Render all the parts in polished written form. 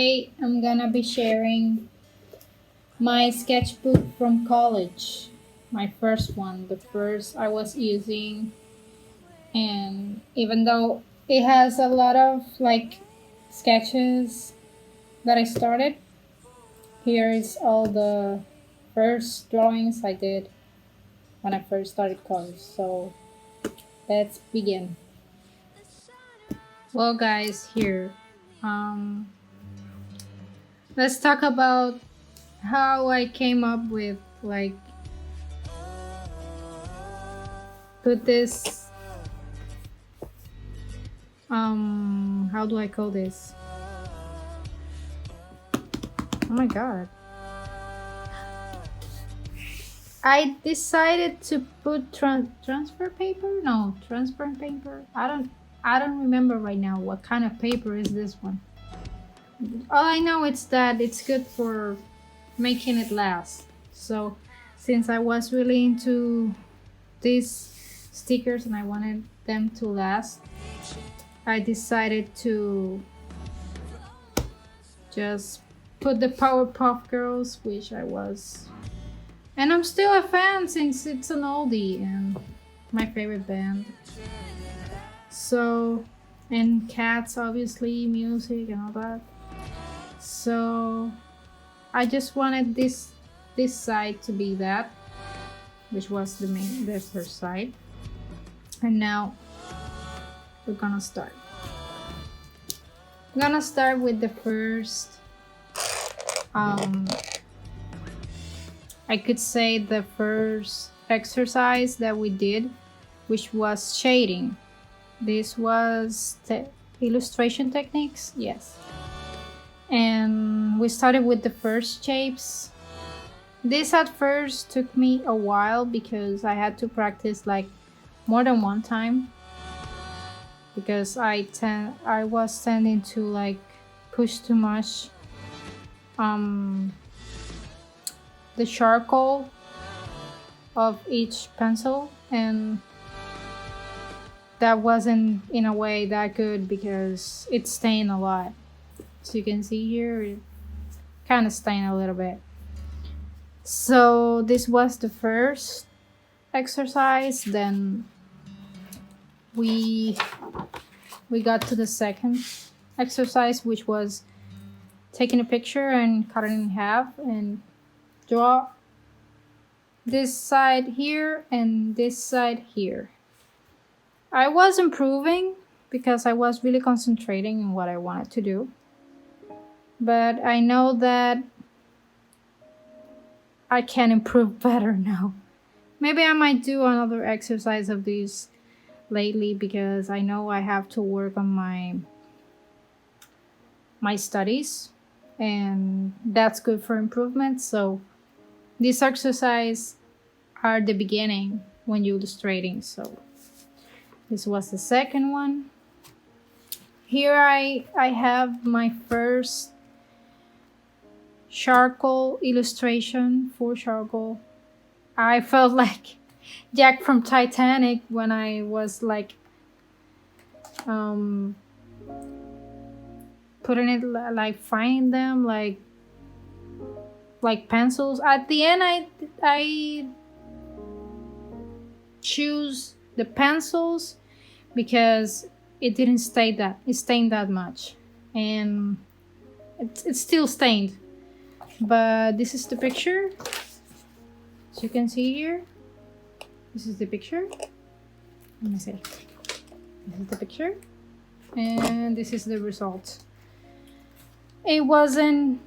Today I'm gonna be sharing my sketchbook from college. My first one, the first I was using, and even though it has a lot of sketches that I started, here is all the first drawings I did when I first started college. So let's begin. Well guys, here. Um let's talk about how I came up with put this how do I call this? Oh my god. I decided to put transfer paper? No, transparent paper. I don't remember right now what kind of paper is this one. All I know is that it's good for making it last. So since I was really into these stickers and I wanted them to last, I decided to just put the Powerpuff Girls, which I was, and I'm still a fan since it's an oldie and my favorite band. So, and cats, obviously, music and all that. So, I just wanted this side to be that, which was the first side, and now we're gonna start. I'm gonna start with the first I could say the first exercise that we did, which was shading. This was illustration techniques, yes. And we started with the first shapes. This at first took me a while because I had to practice more than one time, because I was tending to push too much the charcoal of each pencil, and that wasn't in a way that good because it stained a lot. So you can see here it kind of stained a little bit. So this was the first exercise. Then we got to the second exercise, which was taking a picture and cut it in half and draw this side here and this side here. I was improving because I was really concentrating on what I wanted to do, but I know that I can improve better now. Maybe I might do another exercise of these lately, because I know I have to work on my studies, and that's good for improvement. So these exercises are the beginning when you're illustrating. So this was the second one. Here I have my first charcoal illustration for charcoal. I felt like Jack from Titanic when I was putting it, finding them like pencils. At the end I choose the pencils because it didn't stain that much, and it's still stained. But this is the picture, as you can see here. This is the picture. Let me see. This is the picture, and this is the result. It wasn't,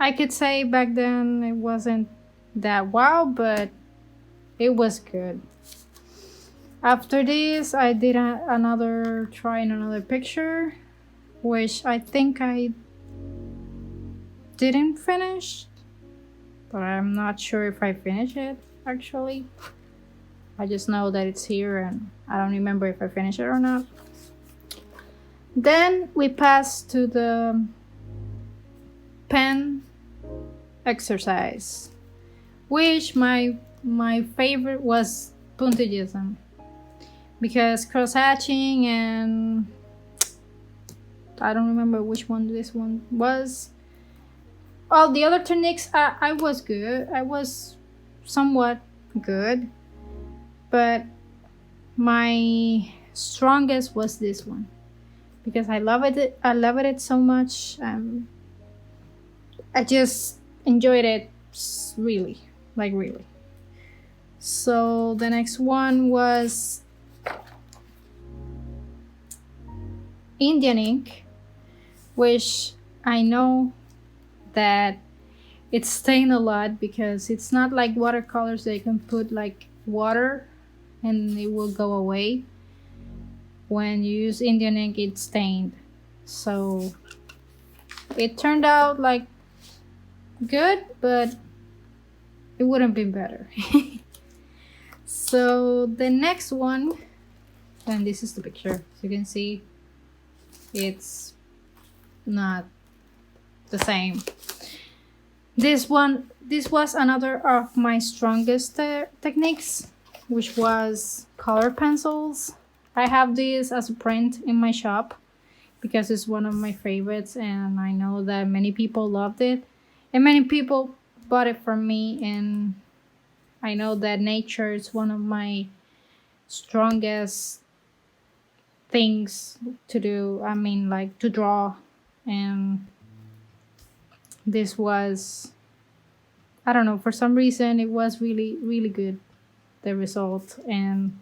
I could say back then it wasn't that wow, but it was good. After this, I did another picture, which I think I didn't finish, but I'm not sure if I finished it actually. I just know that it's here and I don't remember if I finished it or not. Then we pass to the pen exercise, which my favorite was puntillism, because cross hatching and I don't remember which one this one was. All the other techniques, I was good. I was somewhat good, but my strongest was this one because I love it. I loved it so much. I just enjoyed it really, like really. So the next one was Indian ink, which I know that it's stained a lot because it's not like watercolors that you can put like water and it will go away. When you use Indian ink, it's stained. So it turned out like good, but it would have been better. So the next one, and this is the picture. As you can see, it's not the same. This was another of my strongest techniques, which was color pencils. I have this as a print in my shop because it's one of my favorites, and I know that many people loved it and many people bought it from me. And I know that nature is one of my strongest things to do. I mean, like to draw. And this was, I don't know, for some reason it was really, really good, the result. And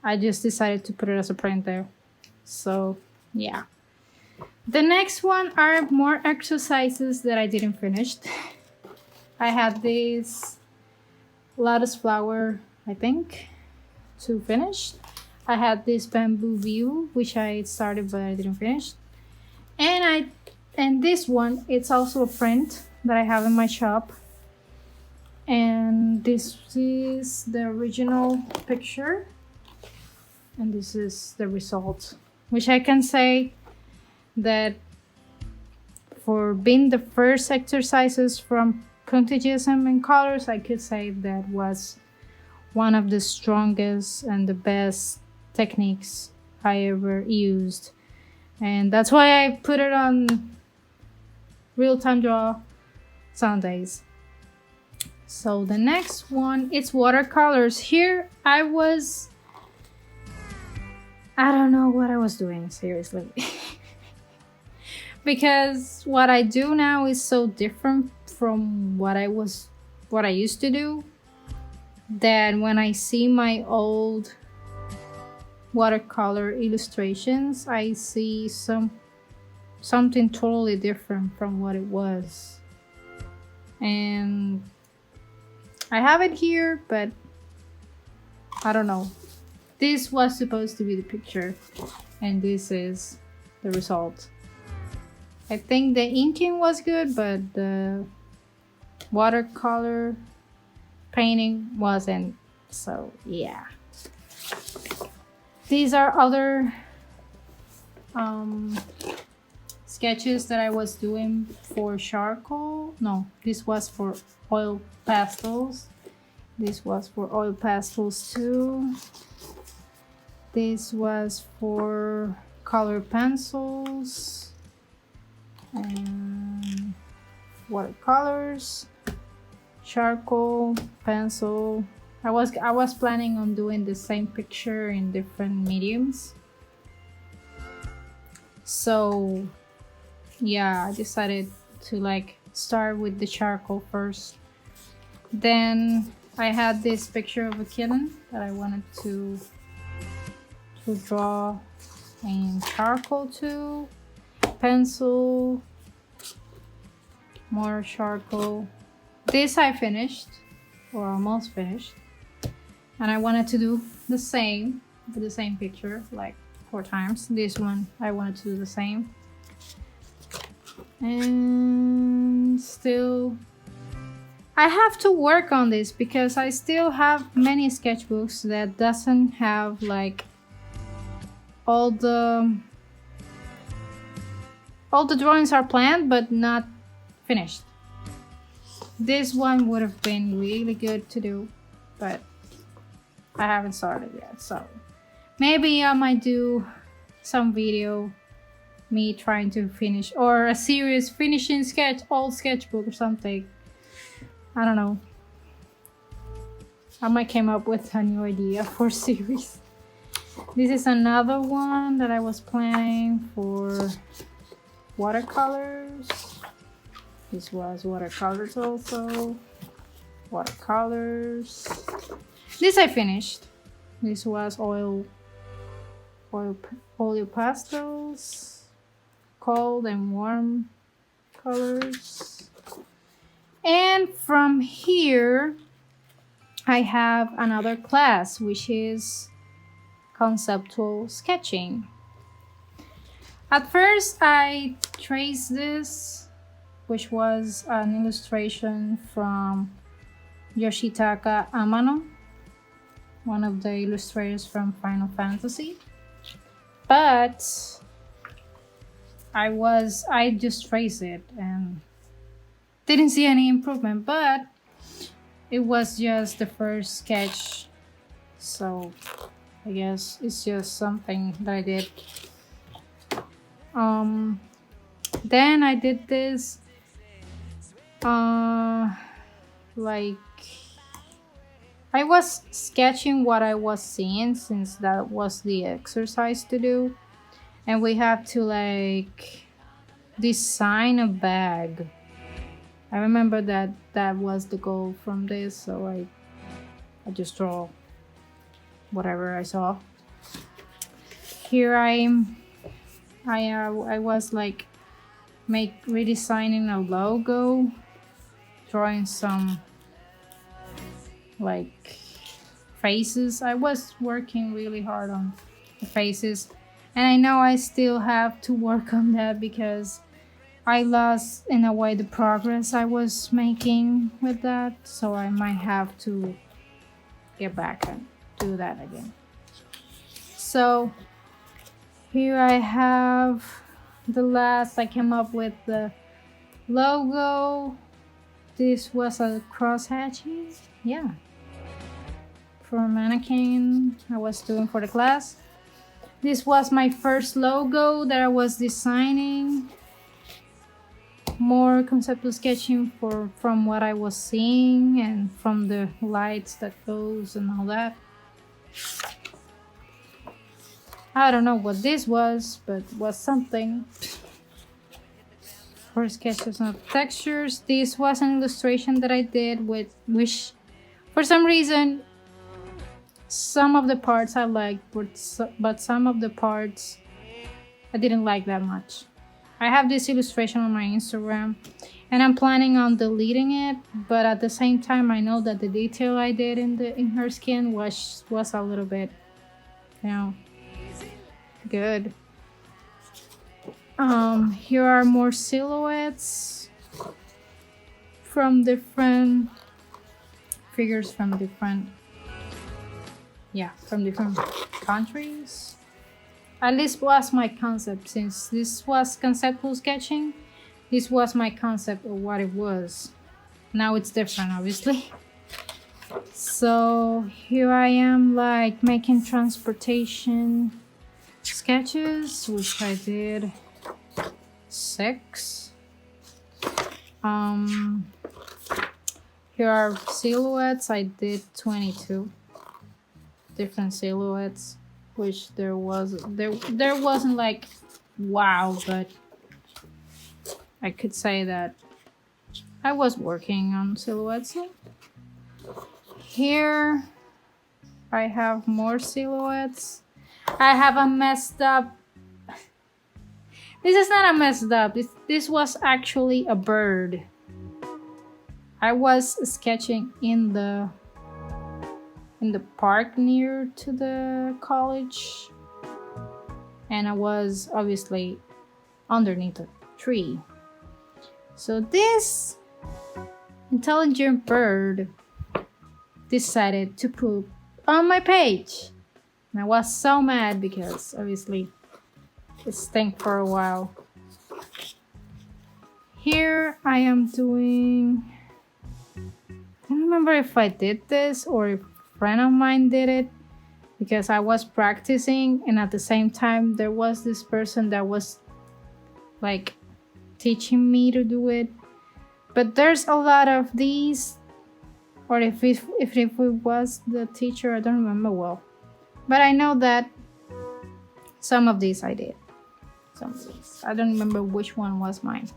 I just decided to put it as a print there. So yeah. The next one are more exercises that I didn't finish. I had this lotus flower, I think, to finish. I had this bamboo view, which I started but I didn't finish. And this one, it's also a print that I have in my shop. And this is the original picture. And this is the result, which I can say that for being the first exercises from puntillism and colors, I could say that was one of the strongest and the best techniques I ever used. And that's why I put it on real-time draw Sundays. So the next one, it's watercolors. Here I don't know what I was doing, seriously. Because what I do now is so different from what I used to do, that when I see my old watercolor illustrations, I see something totally different from what it was. And I have it here, but I don't know. This was supposed to be the picture, and this is the result. I think the inking was good, but the watercolor painting wasn't. So yeah. These are other sketches that I was doing for charcoal. No, this was for oil pastels. This was for oil pastels too. This was for color pencils and watercolors, charcoal, pencil. I was planning on doing the same picture in different mediums. So yeah, I decided to like start with the charcoal first. Then I had this picture of a kitten that I wanted to draw in charcoal too. Pencil, more charcoal. This I finished, or almost finished. And I wanted to do the same with the same picture, like 4 times. This one I wanted to do the same. And still I have to work on this because I still have many sketchbooks that doesn't have like all the drawings are planned but not finished. This one would have been really good to do, but I haven't started yet. So maybe I might do some video me trying to finish, or a serious finishing old sketchbook or something. I don't know. I might came up with a new idea for series. This is another one that I was planning for watercolors. This was watercolors also. Watercolors. This I finished. This was oil pastels, cold and warm colors. And from here, I have another class, which is conceptual sketching. At first, I traced this, which was an illustration from Yoshitaka Amano, one of the illustrators from Final Fantasy. But I just traced it and didn't see any improvement, but it was just the first sketch, so I guess it's just something that I did. Then I did this like I was sketching what I was seeing, since that was the exercise to do, and we have to like design a bag. I remember that was the goal from this, so I just draw whatever I saw. Here I was like redesigning a logo, drawing some like faces. I was working really hard on the faces, and I know I still have to work on that because I lost in a way the progress I was making with that, so I might have to get back and do that again. So here I have the last. I came up with the logo. This was a crosshatching, yeah, for a mannequin I was doing for the class. This was my first logo that I was designing. More conceptual sketching from what I was seeing and from the lights that goes and all that. I don't know what this was, but it was something. For sketches of textures, this was an illustration that I did with which, for some reason, some of the parts I liked, but some of the parts I didn't like that much. I have this illustration on my Instagram, and I'm planning on deleting it, but at the same time I know that the detail I did in her skin was a little bit, good. Here are more silhouettes from different figures from different countries. At least was my concept, since this was conceptual sketching. This was my concept of what it was. Now it's different, obviously. So here I am like making transportation sketches, which I did 6. Here are silhouettes. I did 22 different silhouettes, which there wasn't like wow, but I could say that I was working on silhouettes. Here I have more silhouettes. I have a messed up. This is not a messed up. This was actually a bird. I was sketching in the park near to the college, and I was obviously underneath a tree. So this intelligent bird decided to poop on my page, and I was so mad because obviously it stank for a while. Here I am doing, I don't remember if I did this or if a friend of mine did it, because I was practicing, and at the same time there was this person that was like teaching me to do it. But there's a lot of these, or if it was the teacher, I don't remember well. But I know that some of these I did. Some of these. I don't remember which one was mine.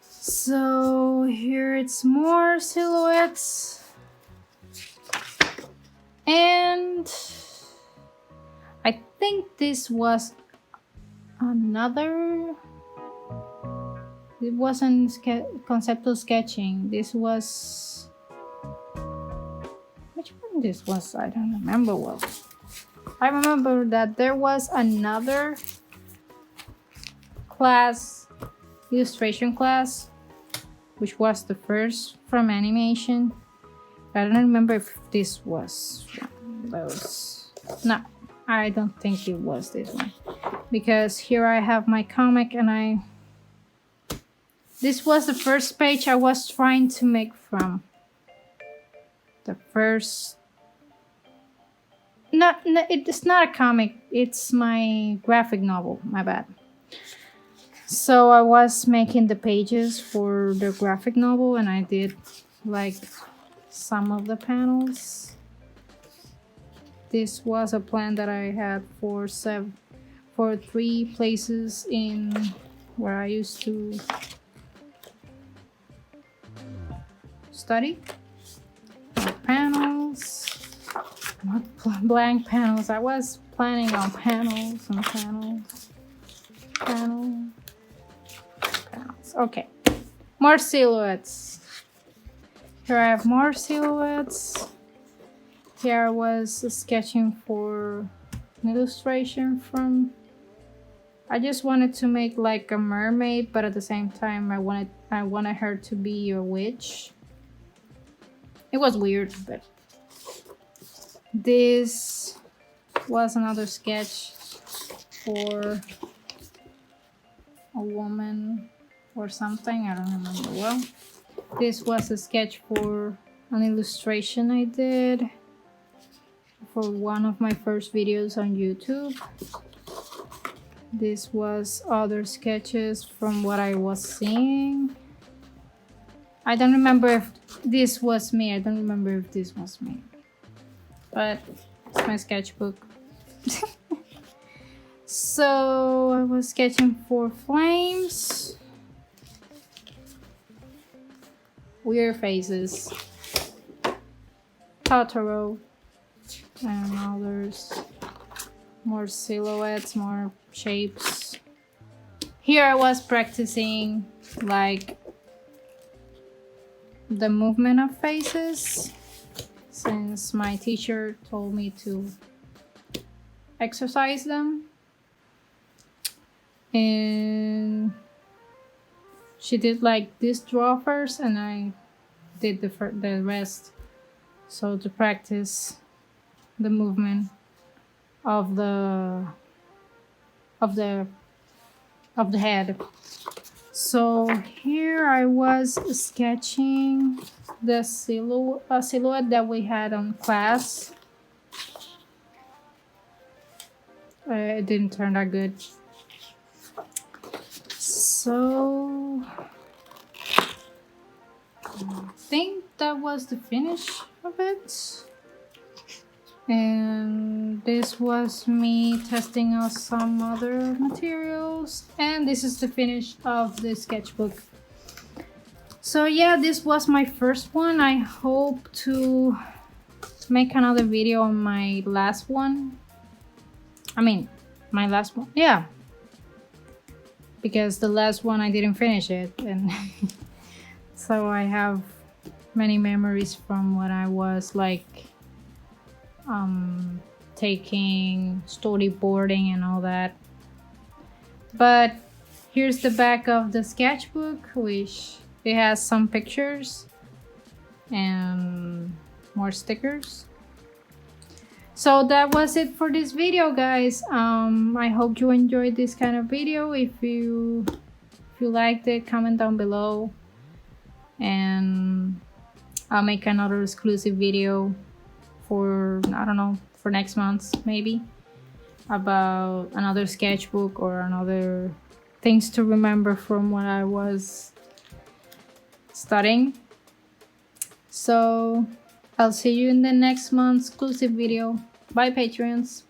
So here it's more silhouettes. And I think this was another. It wasn't conceptual sketching. This was. Which one this was? I don't remember well. I remember that there was another class, illustration class, which was the first from animation. I don't remember if this was one of those. No, I don't think it was this one. Because here I have my comic and this was the first page I was trying to make from. The first... No, it's not a comic. It's my graphic novel. My bad. So I was making the pages for the graphic novel and I did like some of the panels. This was a plan that I had for 3 places in where I used to study. Panels. Not blank panels. I was planning on panels and panels. Panels. Okay. More silhouettes. Here I have more silhouettes. Here I was sketching for an illustration from... I just wanted to make like a mermaid, but at the same time I wanted her to be a witch. It was weird, but this was another sketch for a woman or something. I don't remember well. This was a sketch for an illustration I did for one of my first videos on YouTube. This was other sketches from what I was seeing. I don't remember if this was me. I don't remember if this was me. But it's my sketchbook. So I was sketching for flames. Weird faces. Totoro. And others. More silhouettes, more shapes. Here I was practicing like the movement of faces, since my teacher told me to exercise them. And she did like this draw first and I did the rest. So to practice the movement of the head. So here I was sketching the silhouette that we had on class. It didn't turn out good. So I think that was the finish of it. And this was me testing out some other materials, and this is the finish of the sketchbook. So yeah, this was my first one. I hope to make another video on my last one. I mean, my last one, yeah, because the last one I didn't finish it, and so I have many memories from when I was like taking storyboarding and all that. But here's the back of the sketchbook, which it has some pictures and more stickers. So that was it for this video, guys. I hope you enjoyed this kind of video. If you liked it, comment down below and I'll make another exclusive video for, I don't know, for next month maybe, about another sketchbook or another things to remember from when I was studying. So I'll see you in the next month's exclusive video. Bye, Patreons.